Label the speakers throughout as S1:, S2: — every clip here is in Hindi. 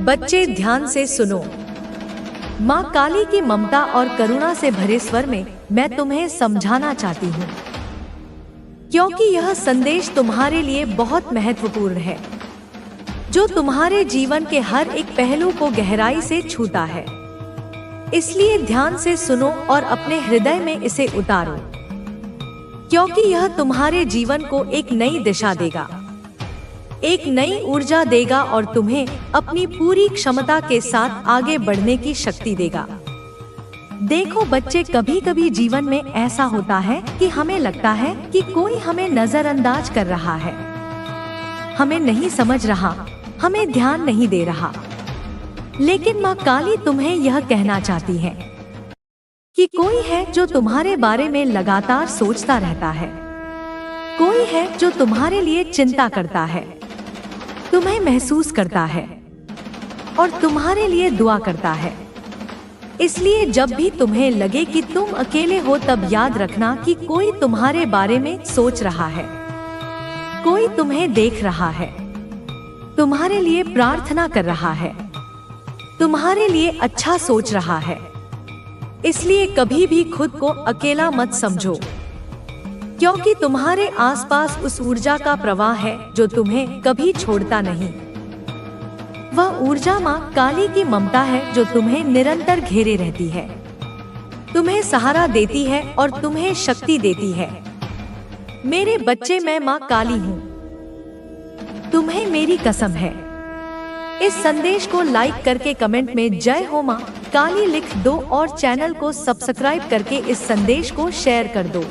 S1: बच्चे ध्यान से सुनो। माँ काली की ममता और करुणा से भरे स्वर में मैं तुम्हें समझाना चाहती हूँ, क्योंकि यह संदेश तुम्हारे लिए बहुत महत्वपूर्ण है, जो तुम्हारे जीवन के हर एक पहलू को गहराई से छूता है। इसलिए ध्यान से सुनो और अपने हृदय में इसे उतारो, क्योंकि यह तुम्हारे जीवन को एक नई दिशा देगा, एक नई ऊर्जा देगा और तुम्हें अपनी पूरी क्षमता के साथ आगे बढ़ने की शक्ति देगा। देखो बच्चे, कभी कभी जीवन में ऐसा होता है कि हमें लगता है कि कोई हमें नजरअंदाज कर रहा है, हमें नहीं समझ रहा, हमें ध्यान नहीं दे रहा। लेकिन माँ काली तुम्हें यह कहना चाहती है कि कोई है जो तुम्हारे बारे में लगातार सोचता रहता है, कोई है जो तुम्हारे लिए चिंता करता है, तुम्हें महसूस करता है और तुम्हारे लिए दुआ करता है। इसलिए जब भी तुम्हें लगे कि तुम अकेले हो, तब याद रखना कि कोई तुम्हारे बारे में सोच रहा है, कोई तुम्हें देख रहा है, तुम्हारे लिए प्रार्थना कर रहा है, तुम्हारे लिए अच्छा सोच रहा है। इसलिए कभी भी खुद को अकेला मत समझो, क्योंकि तुम्हारे आसपास उस ऊर्जा का प्रवाह है जो तुम्हें कभी छोड़ता नहीं। वह ऊर्जा माँ काली की ममता है जो तुम्हें निरंतर घेरे रहती है, तुम्हें सहारा देती है और तुम्हें शक्ति देती है। मेरे बच्चे, मैं माँ काली हूँ, तुम्हें मेरी कसम है। इस संदेश को लाइक करके कमेंट में जय हो माँ काली लिख दो और चैनल को सब्सक्राइब करके इस संदेश को शेयर कर दो।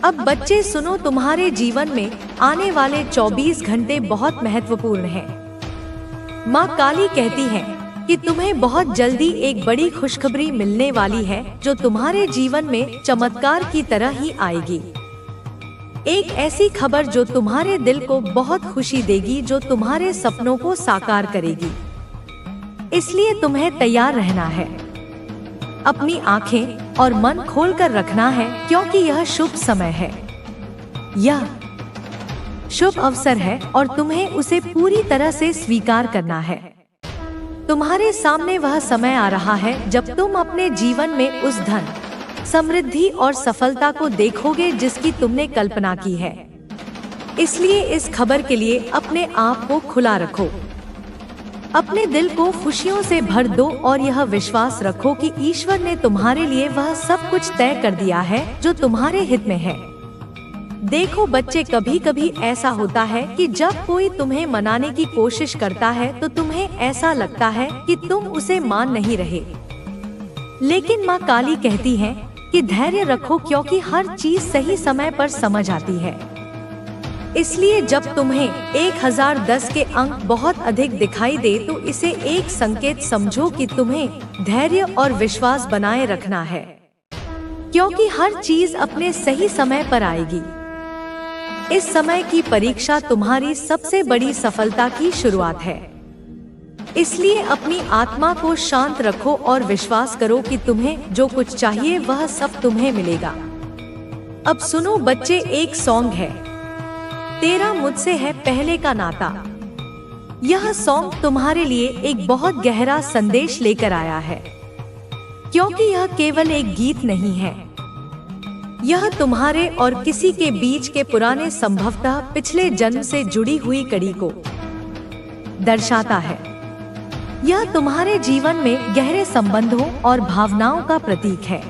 S1: अब बच्चे सुनो, तुम्हारे जीवन में आने वाले 24 घंटे बहुत महत्वपूर्ण हैं। माँ काली कहती है कि तुम्हें बहुत जल्दी एक बड़ी खुशखबरी मिलने वाली है, जो तुम्हारे जीवन में चमत्कार की तरह ही आएगी। एक ऐसी खबर जो तुम्हारे दिल को बहुत खुशी देगी, जो तुम्हारे सपनों को साकार करेगी। इसलिए तुम्हें तैयार रहना है, अपनी आंखें और मन खोलकर रखना है, क्योंकि यह शुभ समय है, यह शुभ अवसर है और तुम्हें उसे पूरी तरह से स्वीकार करना है। तुम्हारे सामने वह समय आ रहा है जब तुम अपने जीवन में उस धन, समृद्धि और सफलता को देखोगे जिसकी तुमने कल्पना की है। इसलिए इस खबर के लिए अपने आप को खुला रखो, अपने दिल को खुशियों से भर दो और यह विश्वास रखो कि ईश्वर ने तुम्हारे लिए वह सब कुछ तय कर दिया है जो तुम्हारे हित में है। देखो बच्चे, कभी कभी ऐसा होता है कि जब कोई तुम्हें मनाने की कोशिश करता है तो तुम्हें ऐसा लगता है कि तुम उसे मान नहीं रहे। लेकिन माँ काली कहती है कि धैर्य रखो, क्योंकि हर चीज सही समय पर समझ आती है। इसलिए जब तुम्हें 1010 के अंक बहुत अधिक दिखाई दे तो इसे एक संकेत समझो कि तुम्हें धैर्य और विश्वास बनाए रखना है, क्योंकि हर चीज अपने सही समय पर आएगी। इस समय की परीक्षा तुम्हारी सबसे बड़ी सफलता की शुरुआत है। इसलिए अपनी आत्मा को शांत रखो और विश्वास करो कि तुम्हें जो कुछ चाहिए वह सब तुम्हें मिलेगा। अब सुनो बच्चे, एक सॉन्ग है, तेरा मुझसे है पहले का नाता। यह सॉन्ग तुम्हारे लिए एक बहुत गहरा संदेश लेकर आया है, क्योंकि यह केवल एक गीत नहीं है, यह तुम्हारे और किसी के बीच के पुराने, संभवतः पिछले जन्म से जुड़ी हुई कड़ी को दर्शाता है। यह तुम्हारे जीवन में गहरे संबंधों और भावनाओं का प्रतीक है।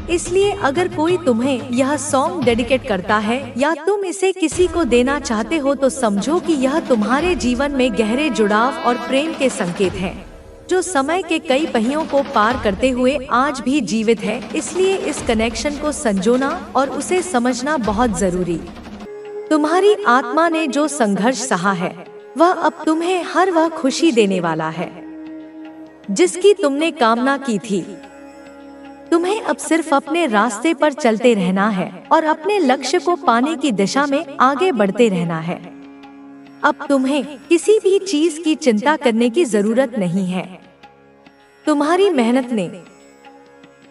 S1: इसलिए अगर कोई तुम्हें यह सॉन्ग डेडिकेट करता है या तुम इसे किसी को देना चाहते हो तो समझो कि यह तुम्हारे जीवन में गहरे जुड़ाव और प्रेम के संकेत हैं, जो समय के कई पहियों को पार करते हुए आज भी जीवित है। इसलिए इस कनेक्शन को संजोना और उसे समझना बहुत जरूरी। तुम्हारी आत्मा ने जो संघर्ष सहा है वह अब तुम्हें हर वह खुशी देने वाला है जिसकी तुमने कामना की थी। तुम्हें अब सिर्फ अपने रास्ते पर चलते रहना है और अपने लक्ष्य को पाने की दिशा में आगे बढ़ते रहना है। अब तुम्हें किसी भी चीज की चिंता करने की जरूरत नहीं है। तुम्हारी मेहनत ने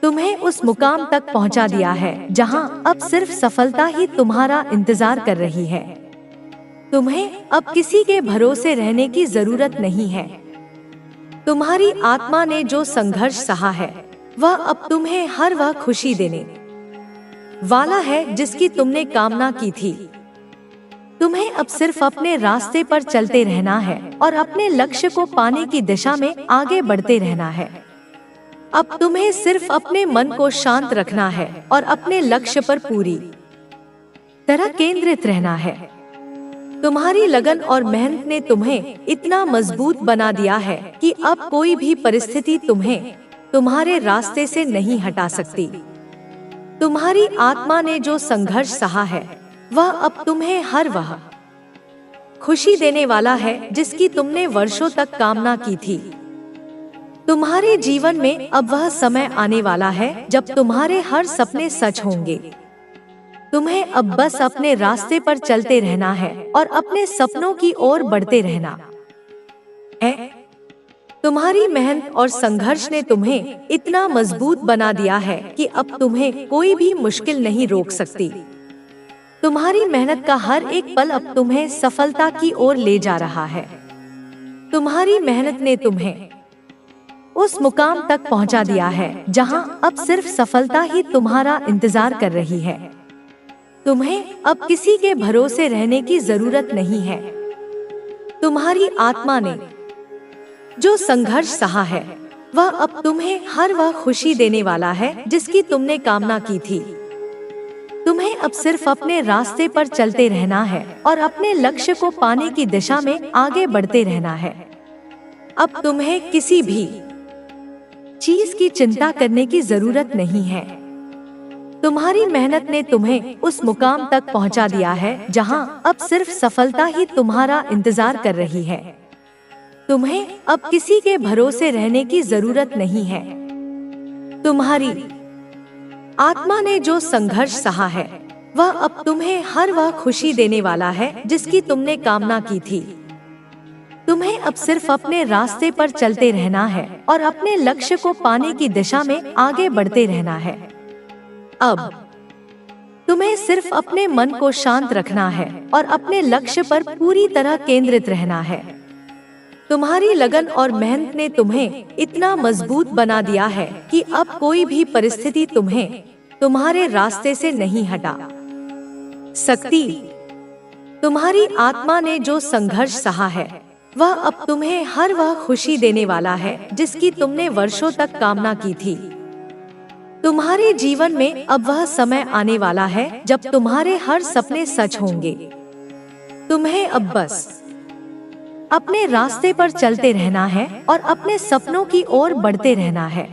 S1: तुम्हें उस मुकाम तक पहुंचा दिया है जहां अब सिर्फ सफलता ही तुम्हारा इंतजार कर रही है। तुम्हें अब किसी के भरोसे रहने की जरूरत नहीं है। तुम्हारी आत्मा ने जो संघर्ष सहा है, वह अब तुम्हें हर वह खुशी देने वाला है जिसकी तुमने कामना की थी। तुम्हें अब सिर्फ अपने रास्ते पर चलते रहना है और अपने लक्ष्य को पाने की दिशा में आगे बढ़ते रहना है। अब तुम्हें सिर्फ अपने मन को शांत रखना है और अपने लक्ष्य पर पूरी तरह केंद्रित रहना है। तुम्हारी लगन और मेहनत ने तुम्हें इतना मजबूत बना दिया है कि अब कोई भी परिस्थिति तुम्हें तुम्हारे रास्ते से नहीं हटा सकती। तुम्हारी आत्मा ने जो संघर्ष सहा है, वह अब तुम्हें हर वह खुशी देने वाला है जिसकी तुमने वर्षों तक कामना की थी। तुम्हारे जीवन में अब वह समय आने वाला है जब तुम्हारे हर सपने सच होंगे। तुम्हें अब बस अपने रास्ते पर चलते रहना है और अपने सपनों की ओर बढ़ते रहना है। तुम्हारी मेहनत और संघर्ष ने तुम्हें इतना मजबूत बना दिया है कि अब तुम्हें कोई भी मुश्किल नहीं रोक सकती। तुम्हारी मेहनत का हर एक पल अब तुम्हें सफलता की ओर ले जा रहा है। तुम्हारी मेहनत ने तुम्हें उस मुकाम तक पहुंचा दिया है जहां अब सिर्फ सफलता ही तुम्हारा इंतजार कर रही है। तुम्हें अब किसी के भरोसे रहने की जरूरत नहीं है। तुम्हारी आत्मा ने जो संघर्ष सहा है, वह अब तुम्हें हर वह खुशी देने वाला है जिसकी तुमने कामना की थी। तुम्हें अब सिर्फ अपने रास्ते पर चलते रहना है और अपने लक्ष्य को पाने की दिशा में आगे बढ़ते रहना है। अब तुम्हें किसी भी चीज की चिंता करने की जरूरत नहीं है। तुम्हारी मेहनत ने तुम्हें उस मुकाम तक पहुंचा दिया है जहां अब सिर्फ सफलता ही तुम्हारा इंतजार कर रही है। तुम्हें अब किसी के भरोसे रहने की जरूरत नहीं है। तुम्हारी आत्मा ने जो संघर्ष सहा है, वह अब तुम्हें हर वह खुशी देने वाला है जिसकी तुमने कामना की थी। तुम्हें अब सिर्फ अपने रास्ते पर चलते रहना है और अपने लक्ष्य को पाने की दिशा में आगे बढ़ते रहना है। अब तुम्हें सिर्फ अपने मन को शांत रखना है और अपने लक्ष्य पर पूरी तरह केंद्रित रहना है। तुम्हारी लगन और मेहनत ने तुम्हें इतना मजबूत बना दिया है कि अब कोई भी परिस्थिति तुम्हें तुम्हारे रास्ते से नहीं हटा सकती। तुम्हारी आत्मा ने जो संघर्ष सहा है, वह अब तुम्हें हर वह खुशी देने वाला है जिसकी तुमने वर्षों तक कामना की थी। तुम्हारे जीवन में अब वह समय आने वाला है जब तुम्हारे हर सपने सच होंगे। तुम्हें अब बस अपने रास्ते पर चलते रहना है और अपने सपनों की ओर बढ़ते रहना है।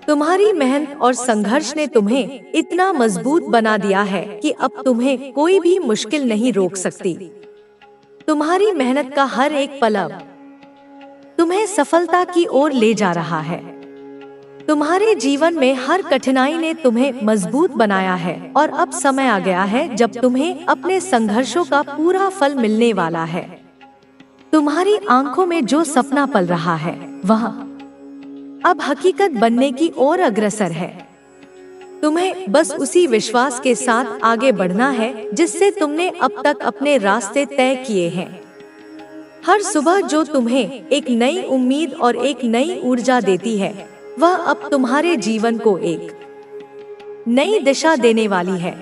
S1: तुम्हारी मेहनत और संघर्ष ने तुम्हें इतना मजबूत बना दिया है कि अब तुम्हें कोई भी मुश्किल नहीं रोक सकती। तुम्हारी मेहनत का हर एक पल अब तुम्हें सफलता की ओर ले जा रहा है। तुम्हारे जीवन में हर कठिनाई ने तुम्हें मजबूत बनाया है और अब समय आ गया है जब तुम्हें अपने संघर्षों का पूरा फल मिलने वाला है। तुम्हारी आंखों में जो सपना पल रहा है, वह अब हकीकत बनने की ओर अग्रसर है। तुम्हें बस उसी विश्वास के साथ आगे बढ़ना है जिससे तुमने अब तक अपने रास्ते तय किए हैं। हर सुबह जो तुम्हें एक नई उम्मीद और एक नई ऊर्जा देती है, वह अब तुम्हारे जीवन को एक नई दिशा देने वाली है।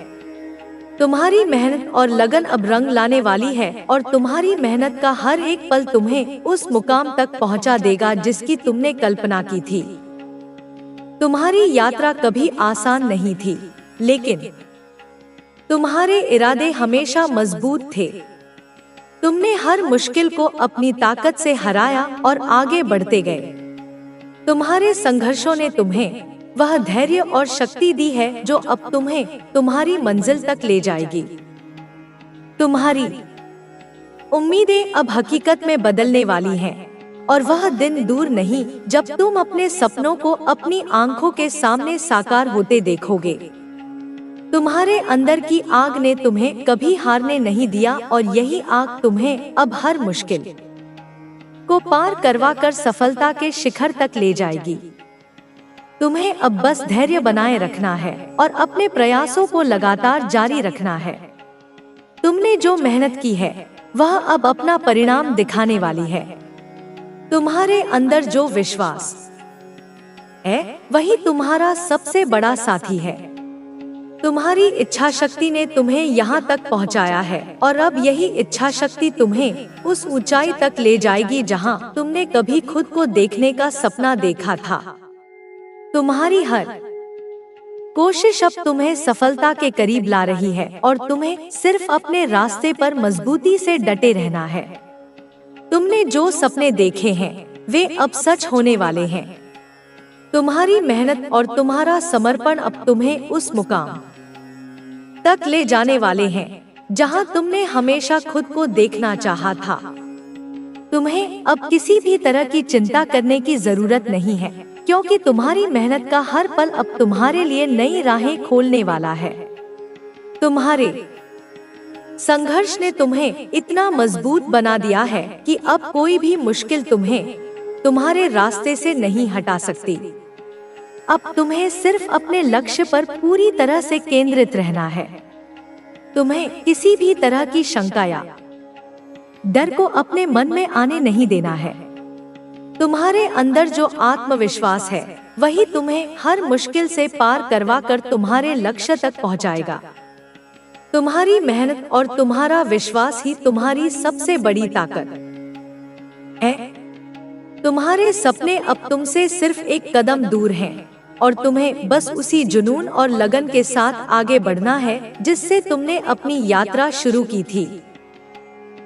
S1: तुम्हारी मेहनत और लगन अब रंग लाने वाली है और तुम्हारी मेहनत का हर एक पल तुम्हें उस मुकाम तक पहुंचा देगा जिसकी तुमने कल्पना की थी। तुम्हारी यात्रा कभी आसान नहीं थी, लेकिन तुम्हारे इरादे हमेशा मजबूत थे। तुमने हर मुश्किल को अपनी ताकत से हराया और आगे बढ़ते गए। तुम्हारे संघर्षों ने तुम्हें वह धैर्य और शक्ति दी है जो अब तुम्हें तुम्हारी मंजिल तक ले जाएगी। तुम्हारी उम्मीदें अब हकीकत में बदलने वाली हैं और वह दिन दूर नहीं जब तुम अपने सपनों को अपनी आंखों के सामने साकार होते देखोगे। तुम्हारे अंदर की आग ने तुम्हें कभी हारने नहीं दिया और यही आग तुम्हें अब हर मुश्किल को पार करवा कर सफलता के शिखर तक ले जाएगी। तुम्हें अब बस धैर्य बनाए रखना है और अपने प्रयासों को लगातार जारी रखना है। तुमने जो मेहनत की है वह अब अपना परिणाम दिखाने वाली है। तुम्हारे अंदर जो विश्वास है वही तुम्हारा सबसे बड़ा साथी है। तुम्हारी इच्छा शक्ति ने तुम्हें यहाँ तक पहुँचाया है और अब यही इच्छा शक्ति तुम्हें उस ऊंचाई तक ले जाएगी जहाँ तुमने कभी खुद को देखने का सपना देखा था। तुम्हारी हर कोशिश अब तुम्हें सफलता के करीब ला रही है और तुम्हें सिर्फ अपने रास्ते पर मजबूती से डटे रहना है। तुमने जो सपने देखे हैं वे अब सच होने वाले हैं। तुम्हारी मेहनत और तुम्हारा समर्पण अब तुम्हें उस मुकाम तक ले जाने वाले हैं जहां तुमने हमेशा खुद को देखना चाहा था। तुम्हें अब किसी भी तरह की चिंता करने की जरूरत नहीं है, क्योंकि तुम्हारी मेहनत का हर पल अब तुम्हारे लिए नई राहें खोलने वाला है। तुम्हारे संघर्ष ने तुम्हें इतना मजबूत बना दिया है कि अब कोई भी मुश्किल तुम्हें तुम्हारे रास्ते से नहीं हटा सकती। अब तुम्हें सिर्फ अपने लक्ष्य पर पूरी तरह से केंद्रित रहना है। तुम्हें किसी भी तरह की शंका या डर को अपने मन में आने नहीं देना है। तुम्हारे अंदर जो आत्मविश्वास है वही तुम्हें हर मुश्किल से पार करवा कर तुम्हारे लक्ष्य तक पहुंचाएगा। तुम्हारी मेहनत और तुम्हारा विश्वास ही तुम्हारी सबसे बड़ी ताकत है। तुम्हारे सपने अब तुमसे सिर्फ एक कदम दूर हैं और तुम्हें बस उसी जुनून और लगन के साथ आगे बढ़ना है जिससे तुमने अपनी यात्रा शुरू की थी।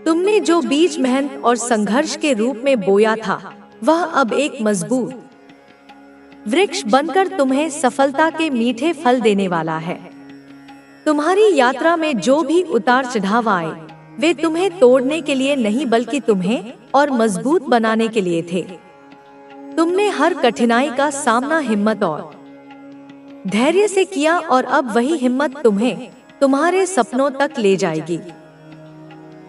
S1: तुमने जो बीज मेहनत और संघर्ष के रूप में बोया था वह अब एक मजबूत वृक्ष बनकर तुम्हें सफलता के मीठे फल देने वाला है। तुम्हारी यात्रा में जो भी उतार चढ़ाव आए वे तुम्हें तोड़ने के लिए नहीं बल्कि तुम्हें और मजबूत बनाने के लिए थे। तुमने हर कठिनाई का सामना हिम्मत और धैर्य से किया और अब वही हिम्मत तुम्हें तुम्हारे सपनों तक ले जाएगी।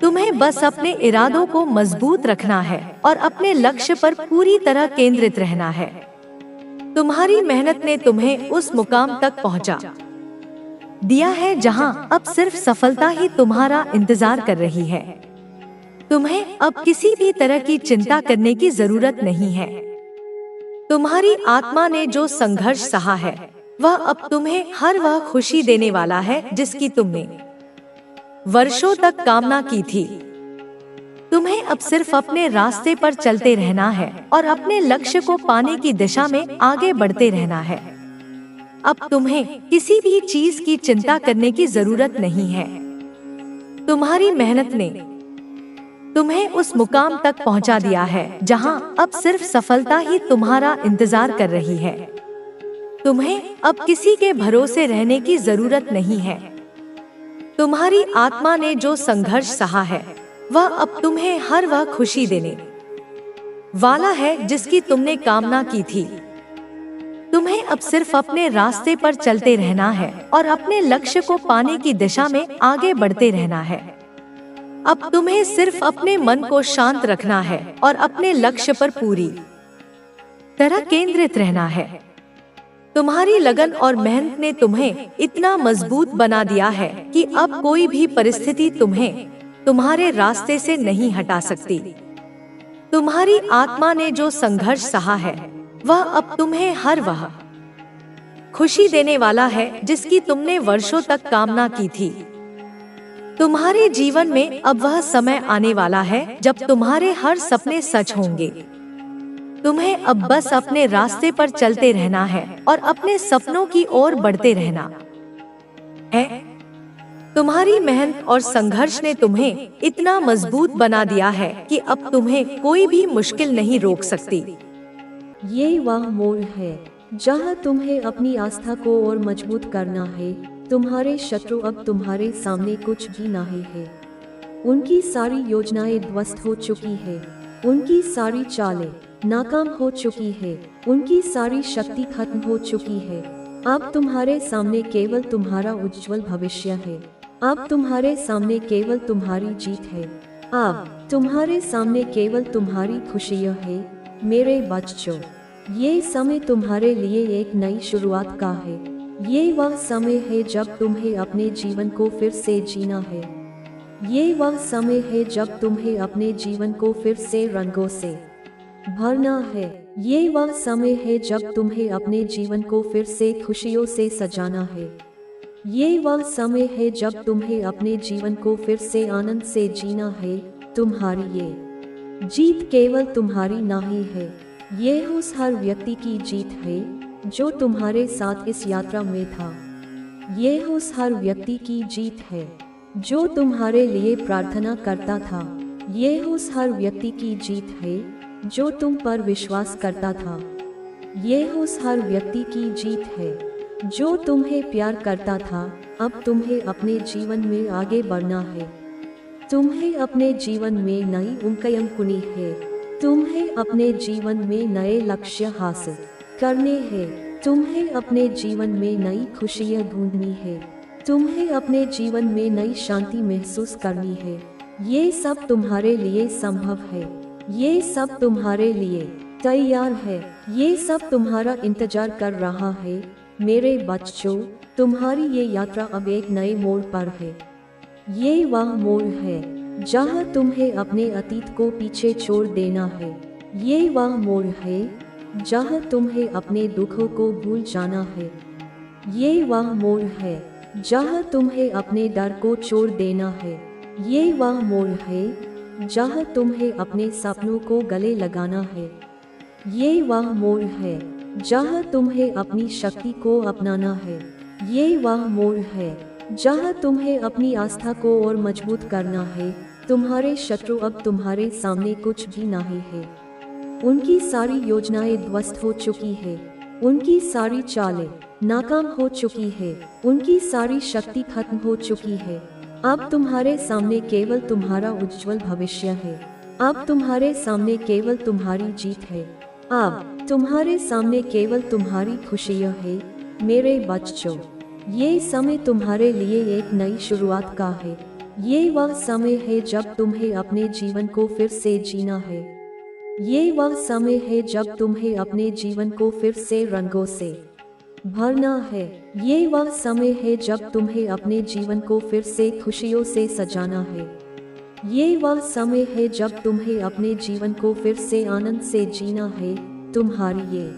S1: तुम्हें बस अपने इरादों को मजबूत रखना है और अपने लक्ष्य पर पूरी तरह केंद्रित रहना है। तुम्हारी मेहनत ने तुम्हें उस मुकाम तक पहुंचा दिया है जहां अब सिर्फ सफलता ही तुम्हारा इंतजार कर रही है। तुम्हें अब किसी भी तरह की चिंता करने की जरूरत नहीं है। तुम्हारी आत्मा ने जो संघर्ष सहा है वह अब तुम्हें हर वह खुशी देने वाला है जिसकी तुमने वर्षों तक कामना की थी। तुम्हें अब सिर्फ अपने रास्ते पर चलते रहना है और अपने लक्ष्य को पाने की दिशा में आगे बढ़ते रहना है। अब तुम्हें किसी भी चीज की चिंता करने की जरूरत नहीं है। तुम्हारी मेहनत ने तुम्हें उस मुकाम तक पहुंचा दिया है जहां अब सिर्फ सफलता ही तुम्हारा इंतजार कर रही है। तुम्हें अब किसी के भरोसे रहने की जरूरत नहीं है। तुम्हारी आत्मा ने जो संघर्ष सहा है वह अब तुम्हें हर वह खुशी देने वाला है जिसकी तुमने कामना की थी। तुम्हें अब सिर्फ अपने रास्ते पर चलते रहना है और अपने लक्ष्य को पाने की दिशा में आगे बढ़ते रहना है। अब तुम्हें सिर्फ अपने मन को शांत रखना है और अपने लक्ष्य पर पूरी तरह केंद्रित रहना है। तुम्हारी लगन और मेहनत ने तुम्हें इतना मजबूत बना दिया है कि अब कोई भी परिस्थिति तुम्हें तुम्हारे रास्ते से नहीं हटा सकती। तुम्हारी आत्मा ने जो संघर्ष सहा है वह अब तुम्हें हर वह खुशी देने वाला है जिसकी तुमने वर्षों तक कामना की थी। तुम्हारे जीवन में अब वह समय आने वाला है जब तुम्हारे हर सपने सच होंगे। तुम्हें अब बस अपने रास्ते पर चलते रहना है और अपने सपनों की ओर बढ़ते रहना है। तुम्हारी मेहनत और संघर्ष ने तुम्हें इतना मजबूत बना दिया है कि अब तुम्हें कोई भी मुश्किल नहीं रोक सकती।
S2: ये वह मोड़ है जहाँ तुम्हें अपनी आस्था को और मजबूत करना है। तुम्हारे शत्रु अब तुम्हारे सामने कुछ भी नहीं है। उनकी सारी योजनाएं ध्वस्त हो चुकी है। उनकी सारी चालें नाकाम हो चुकी है। उनकी सारी शक्ति खत्म हो चुकी है। अब तुम्हारे सामने केवल तुम्हारा उज्जवल भविष्य है। अब तुम्हारे सामने केवल तुम्हारी जीत है। अब तुम्हारे सामने केवल तुम्हारी खुशियाँ है। मेरे बच्चों, ये समय तुम्हारे लिए एक नई शुरुआत का है। ये वह समय है जब तुम्हें अपने जीवन को फिर से जीना है। ये वह समय है जब तुम्हें अपने जीवन को फिर से रंगों से भरना है। ये वह समय है जब तुम्हें अपने जीवन को फिर से खुशियों से सजाना है। ये वह समय है जब तुम्हें अपने जीवन को फिर से आनंद से जीना है। तुम्हारी ये जीत केवल तुम्हारी नहीं है, ये उस हर व्यक्ति की जीत है जो तुम्हारे साथ इस यात्रा में था। ये उस हर व्यक्ति की जीत है जो तुम्हारे लिए प्रार्थना करता था। ये उस हर व्यक्ति की जीत है जो तुम पर विश्वास करता था। ये उस हर व्यक्ति की जीत है जो तुम्हें प्यार करता था। अब तुम्हें अपने जीवन में आगे बढ़ना है। तुम्हें अपने जीवन में नई उम्मीदें बुननी है। तुम्हें अपने जीवन में नए लक्ष्य हासिल करने हैं। तुम्हें अपने जीवन में नई खुशियाँ ढूंढनी है। तुम्हें अपने जीवन में नई शांति महसूस करनी है। ये सब तुम्हारे लिए संभव है। ये सब तुम्हारे लिए तैयार है। ये सब तुम्हारा इंतजार कर रहा है। मेरे बच्चों, तुम्हारी ये यात्रा अब एक नए मोड़ पर है। ये वह मोड़ है जहाँ तुम्हें अपने अतीत को पीछे छोड़ देना है। ये वह मोड़ है जहाँ तुम्हें अपने दुखों को भूल जाना है। ये वह मोड़ है जहाँ तुम्हें अपने डर को छोड़ देना है। ये वह मोड़ है जहाँ तुम्हें अपने सपनों को गले लगाना है। ये वह मोड़ है जहाँ तुम्हें अपनी शक्ति को अपनाना है। ये वह मोड़ है जहाँ तुम्हें अपनी आस्था को और मजबूत करना है। तुम्हारे शत्रु अब तुम्हारे सामने कुछ भी नहीं है। उनकी सारी योजनाएं ध्वस्त हो चुकी है। उनकी सारी चालें नाकाम हो चुकी है। उनकी सारी शक्ति खत्म हो चुकी है। अब तुम्हारे सामने केवल तुम्हारा उज्जवल भविष्य है। अब तुम्हारे सामने केवल तुम्हारी जीत है। अब तुम्हारे सामने केवल तुम्हारी खुशियाँ है। मेरे बच्चों, ये समय तुम्हारे लिए एक नई शुरुआत का है। ये वह समय है जब तुम्हें अपने जीवन को फिर से जीना है। ये वह समय है जब तुम्हें अपने जीवन को फिर से रंगों से भरना है। ये वह समय है जब तुम्हें अपने जीवन को फिर से खुशियों से सजाना है। ये वह समय है जब तुम्हें अपने जीवन को फिर से आनंद से जीना है। तुम्हारी ये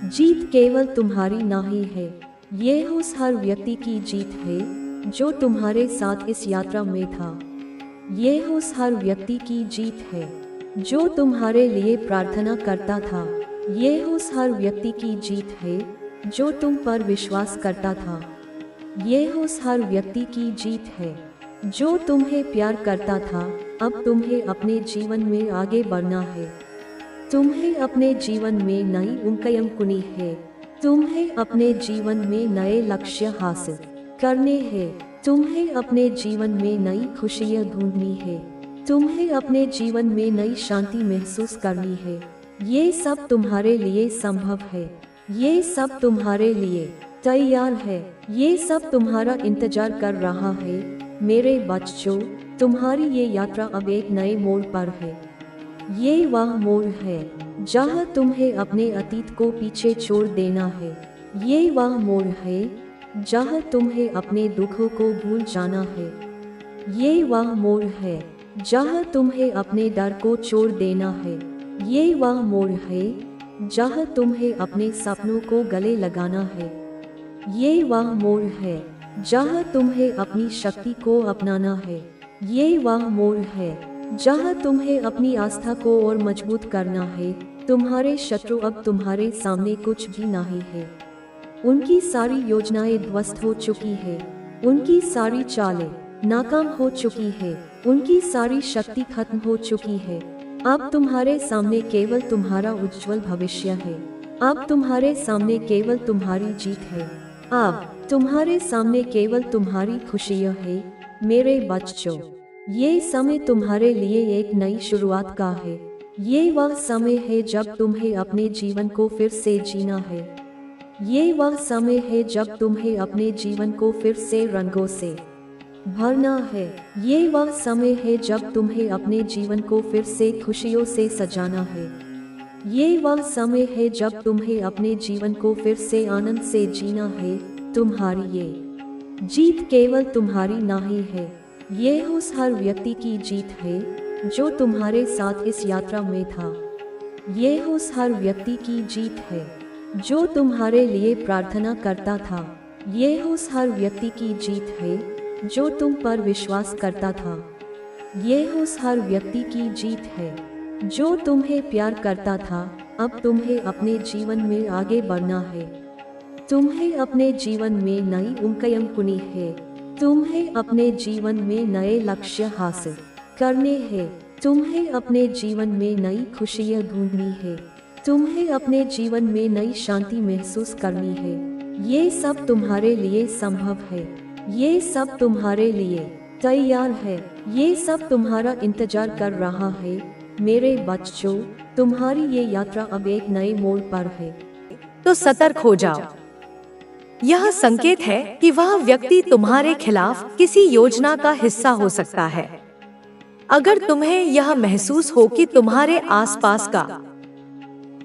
S2: जीत केवल तुम्हारी नहीं है, ये उस हर व्यक्ति की जीत है जो तुम्हारे साथ इस यात्रा में था। ये उस हर व्यक्ति की जीत है जो तुम्हारे लिए प्रार्थना करता था। ये उस हर व्यक्ति की जीत है जो तुम पर विश्वास करता था। ये उस हर व्यक्ति की जीत है जो तुम्हें प्यार करता था। अब तुम्हें अपने जीवन में आगे बढ़ना है। तुम्हें अपने जीवन में नई उम्मीदें बुननी है। तुम्हें अपने जीवन में नए लक्ष्य हासिल करने हैं। तुम्हें अपने जीवन में नई खुशियाँ ढूंढनी है। तुम्हें अपने जीवन में नई शांति महसूस करनी है। ये सब तुम्हारे लिए संभव है। ये सब तुम्हारे लिए तैयार है। ये सब तुम्हारा इंतजार कर रहा है। मेरे बच्चों, तुम्हारी ये यात्रा अब एक नए मोड़ पर है। ये वह मोड़ है जहाँ तुम्हें अपने अतीत को पीछे छोड़ देना है। ये वह मोड़ है जहाँ तुम्हें अपने दुखों को भूल जाना है। ये वह मोड़ है जहाँ तुम्हें अपने डर को छोड़ देना है। ये वह मोड़ है जहाँ तुम्हें अपने सपनों को गले लगाना है। ये वह मोड़ है जहाँ तुम्हें अपनी शक्ति को अपनाना है। ये वह मोड़ है जहाँ तुम्हें अपनी आस्था को और मजबूत करना है। तुम्हारे शत्रु अब तुम्हारे सामने कुछ भी नहीं है। उनकी सारी योजनाएं ध्वस्त हो चुकी है। उनकी सारी चालें नाकाम हो चुकी है। उनकी सारी शक्ति खत्म हो चुकी है। अब तुम्हारे सामने केवल तुम्हारा उज्जवल भविष्य है। अब तुम्हारे सामने केवल तुम्हारी जीत है। अब तुम्हारे सामने केवल तुम्हारी खुशियाँ है। मेरे बच्चों, ये समय तुम्हारे लिए एक नई शुरुआत का है। ये वह समय है जब तुम्हें अपने जीवन को फिर से जीना है। ये वह समय है जब तुम्हें अपने जीवन को फिर से रंगों से भरना है। ये वह समय है जब तुम्हें अपने जीवन को फिर से खुशियों से सजाना है। ये वह समय है जब तुम्हें अपने जीवन को फिर से आनंद से जीना है। तुम्हारी ये जीत केवल तुम्हारी नहीं है, ये उस हर व्यक्ति की जीत है जो तुम्हारे साथ इस यात्रा में था। ये उस हर व्यक्ति की जीत है जो तुम्हारे लिए प्रार्थना करता था। ये उस हर व्यक्ति की जीत है जो तुम पर विश्वास करता था। ये उस हर व्यक्ति की जीत है जो तुम्हें प्यार करता था। अब तुम्हें अपने जीवन में आगे बढ़ना है। तुम्हें अपने जीवन में नई उम्मीदें बुननी है। तुम्हें अपने जीवन में नए लक्ष्य हासिल करने हैं। तुम्हें अपने जीवन में नई खुशियाँ ढूंढनी है। तुम्हें अपने जीवन में नई शांति महसूस करनी है। ये सब तुम्हारे लिए संभव है। ये सब तुम्हारे लिए तैयार है। ये सब तुम्हारा इंतजार कर रहा है। मेरे बच्चों, तुम्हारी ये यात्रा अब एक नए मोड़ पर है।
S1: तो सतर्क हो जाओ। यह संकेत है कि वह व्यक्ति तुम्हारे खिलाफ किसी योजना का हिस्सा हो सकता है। अगर तुम्हें यह महसूस हो कि तुम्हारे आसपास का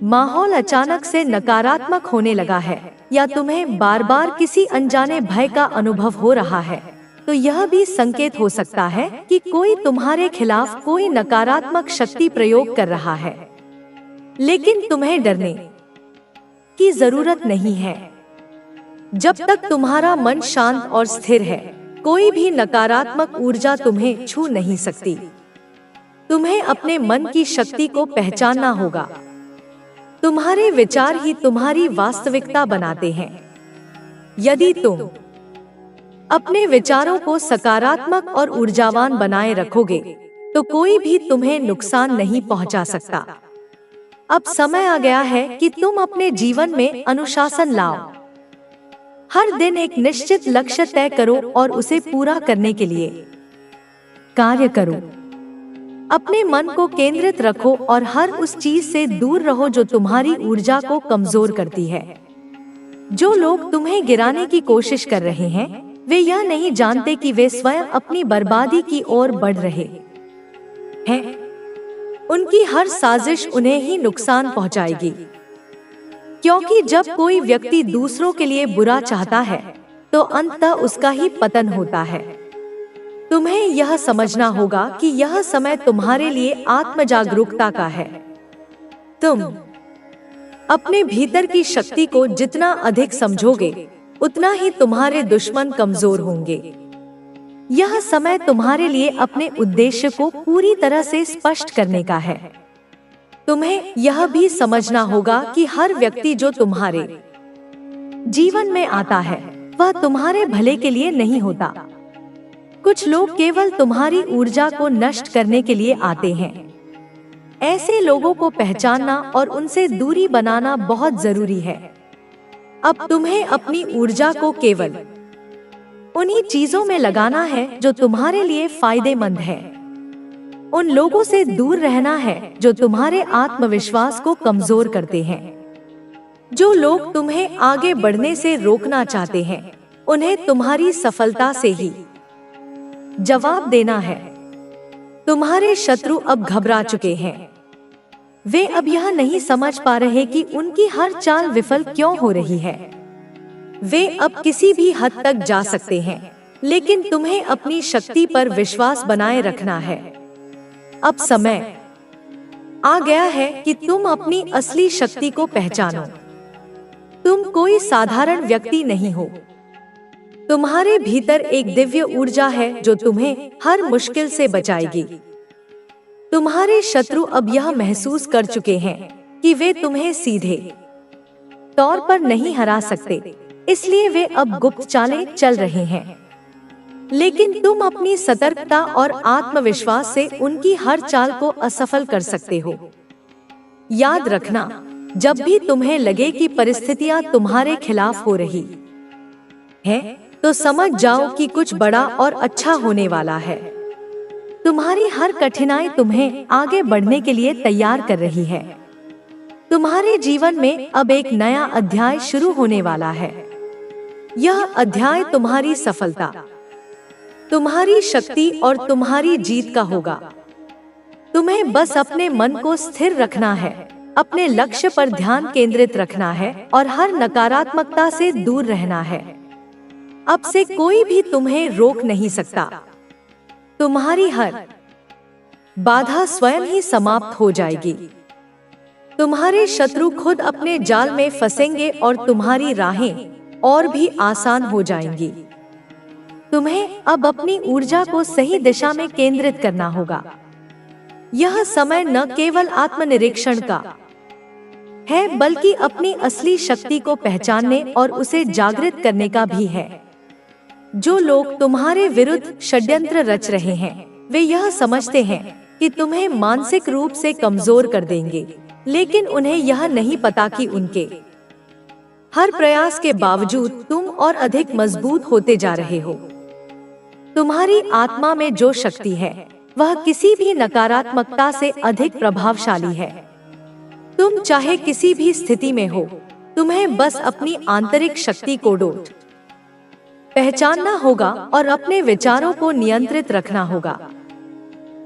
S1: माहौल अचानक से नकारात्मक होने लगा है या तुम्हें बार बार किसी अनजाने भय का अनुभव हो रहा है, तो यह भी संकेत हो सकता है कि कोई तुम्हारे खिलाफ कोई नकारात्मक शक्ति प्रयोग कर रहा है। लेकिन तुम्हें डरने की जरूरत नहीं है। जब तक तुम्हारा मन शांत और स्थिर है, कोई भी नकारात्मक ऊर्जा तुम्हें छू नहीं सकती। तुम्हें अपने मन की शक्ति को पहचानना होगा। तुम्हारे विचार ही तुम्हारी वास्तविकता बनाते हैं। यदि तुम अपने विचारों को सकारात्मक और ऊर्जावान बनाए रखोगे, तो कोई भी तुम्हें नुकसान नहीं पहुंचा सकता। अब समय आ गया है कि तुम अपने जीवन में अनुशासन लाओ। हर दिन एक निश्चित लक्ष्य तय करो और उसे पूरा करने के लिए कार्य करो। अपने मन को केंद्रित रखो और हर उस चीज से दूर रहो जो तुम्हारी ऊर्जा को कमजोर करती है। जो लोग तुम्हें गिराने की कोशिश कर रहे हैं, वे यह नहीं जानते कि वे स्वयं अपनी बर्बादी की ओर बढ़ रहे हैं। उनकी हर साजिश उन्हें ही नुकसान पहुंचाएगी, क्योंकि जब कोई व्यक्ति दूसरों के लिए बुरा चाहता है, तो अंततः उसका ही पतन होता है। तुम्हें यह समझना होगा कि यह समय तुम्हारे लिए आत्मजागरूकता का है। तुम अपने भीतर की शक्ति को जितना अधिक समझोगे, उतना ही तुम्हारे दुश्मन कमजोर होंगे। यह समय तुम्हारे लिए अपने उद्देश्य को पूरी तरह से स्पष्ट करने का है। तुम्हें यह भी समझना होगा कि हर व्यक्ति जो तुम्हारे जीवन में आता है, वह तुम्हारे भले के लिए नहीं होता। कुछ लोग केवल तुम्हारी ऊर्जा को नष्ट करने के लिए आते हैं। ऐसे लोगों को पहचानना और उनसे दूरी बनाना बहुत जरूरी है। अब तुम्हें अपनी ऊर्जा को केवल उन्हीं चीजों में लगाना है जो तुम्हारे लिए फायदेमंद है। उन लोगों से दूर रहना है जो तुम्हारे आत्मविश्वास को कमजोर करते हैं। जो लोग तुम्हें आगे बढ़ने से रोकना चाहते हैं, उन्हें तुम्हारी सफलता से ही जवाब देना है। तुम्हारे शत्रु अब घबरा चुके हैं। वे अब यह नहीं समझ पा रहे कि उनकी हर चाल विफल क्यों हो रही है। वे अब किसी भी हद तक जा सकते हैं, लेकिन तुम्हें अपनी शक्ति पर विश्वास बनाए रखना है। अब समय आ गया है कि तुम अपनी असली शक्ति को पहचानो। तुम कोई साधारण व्यक्ति नहीं हो। तुम्हारे भीतर एक दिव्य ऊर्जा है जो तुम्हें हर मुश्किल से बचाएगी। तुम्हारे शत्रु अब यह महसूस कर चुके हैं कि वे तुम्हें सीधे तौर पर नहीं हरा सकते, इसलिए वे अब गुप्त चालें चल रहे हैं। लेकिन तुम अपनी सतर्कता और आत्मविश्वास से उनकी हर चाल को असफल कर सकते हो। याद रखना, जब भी तुम्हें लगे कि परिस्थितियां तुम्हारे खिलाफ हो रही हैं, तो समझ जाओ कि कुछ बड़ा और अच्छा होने वाला है। तुम्हारी हर कठिनाई तुम्हें आगे बढ़ने के लिए तैयार कर रही है। तुम्हारे जीवन में अब एक नया अध्याय शुरू होने वाला है। यह अध्याय तुम्हारी सफलता, तुम्हारी शक्ति और तुम्हारी जीत का होगा। तुम्हें बस अपने मन को स्थिर रखना है, अपने लक्ष्य पर ध्यान केंद्रित रखना है और हर नकारात्मकता से दूर रहना है। अब से कोई भी तुम्हें रोक नहीं सकता। तुम्हारी हर बाधा स्वयं ही समाप्त हो जाएगी। तुम्हारे शत्रु खुद अपने जाल में फंसेंगे और तुम्हारी राहें और भी आसान हो जाएंगी। तुम्हें अब अपनी ऊर्जा को सही दिशा में केंद्रित करना होगा। यह समय न केवल आत्मनिरीक्षण का है, बल्कि अपनी असली शक्ति को पहचानने और उसे जागृत करने का भी है। जो लोग तुम्हारे विरुद्ध षड्यंत्र रच रहे हैं, वे यह समझते हैं कि तुम्हें मानसिक रूप से कमजोर कर देंगे, लेकिन उन्हें यह नहीं पता कि उनके हर प्रयास के बावजूद तुम और अधिक मजबूत होते जा रहे हो। तुम्हारी आत्मा में जो शक्ति है, वह किसी भी नकारात्मकता से अधिक प्रभावशाली है। तुम चाहे किसी भी स्थिति में हो, तुम्हें बस अपनी आंतरिक शक्ति को डोट पहचानना होगा और अपने विचारों को नियंत्रित रखना होगा।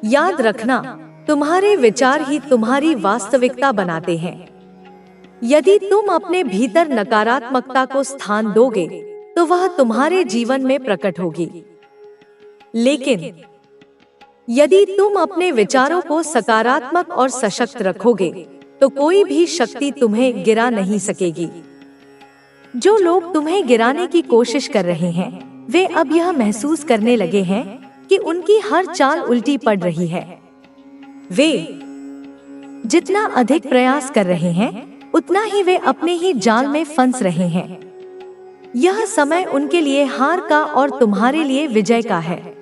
S1: याद रखना, तुम्हारे विचार ही तुम्हारी वास्तविकता बनाते हैं। यदि तुम अपने भीतर नकारात्मकता को स्थान दोगे, तो वह तुम्हारे जीवन में प्रकट होगी। लेकिन यदि तुम अपने विचारों को सकारात्मक और सशक्त रखोगे, तो कोई भी शक्ति तुम्हें गिरा नहीं सकेगी। जो लोग तुम्हें गिराने की कोशिश कर रहे हैं, वे अब यह महसूस करने लगे हैं कि उनकी हर चाल उल्टी पड़ रही है। वे जितना अधिक प्रयास कर रहे हैं, उतना ही वे अपने ही जाल में फंस रहे हैं। यह समय उनके लिए हार का और तुम्हारे लिए विजय का है।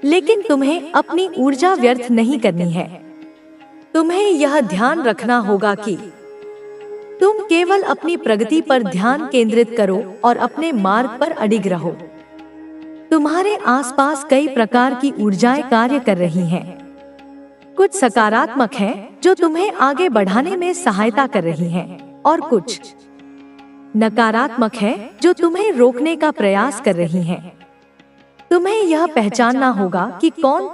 S1: लेकिन तुम्हें अपनी ऊर्जा व्यर्थ नहीं करनी है। तुम्हें यह ध्यान रखना होगा कि तुम केवल अपनी प्रगति पर ध्यान केंद्रित करो और अपने मार्ग पर अडिग रहो। तुम्हारे आसपास कई प्रकार की ऊर्जाएं कार्य कर रही हैं। कुछ सकारात्मक हैं, जो तुम्हें आगे बढ़ाने में सहायता कर रही हैं, और कुछ नकारात्मक हैं, जो तुम्हें रोकने का प्रयास कर रही हैं। तुम्हें यह पहचानना होगा कि कौन